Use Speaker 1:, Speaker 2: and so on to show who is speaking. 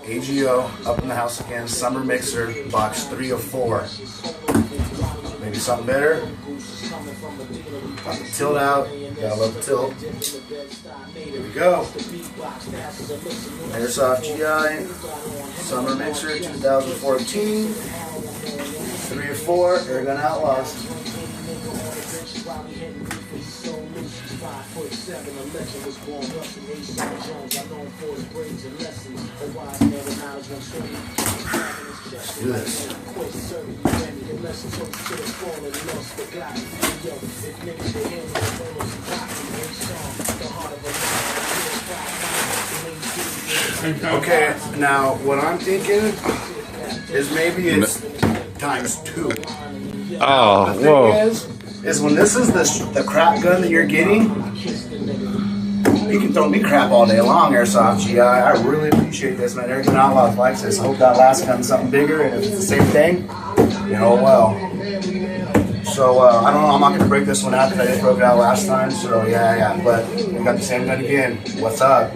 Speaker 1: A.G.O. up in the house again. Summer mixer, box 3 of 4. Maybe something better. Got the tilt out. Gotta love the tilt. Here we go. Airsoft GI. Summer mixer 2014. 3 of 4. Airgun Outlaws. Let's do this. Okay, now what I'm thinking is maybe it's times 2.
Speaker 2: Oh,
Speaker 1: the
Speaker 2: whoa.
Speaker 1: thing is when this is the crap gun that you're getting, you can throw me crap all day long, Airsoft GI. I really appreciate this, man. Airgun Outlaws likes this. I hope that last gun's something bigger, and if it's the same thing, you know, well. So, I don't know, I'm not going to break this one out because I just broke it out last time, so yeah, but we got the same gun again. What's up?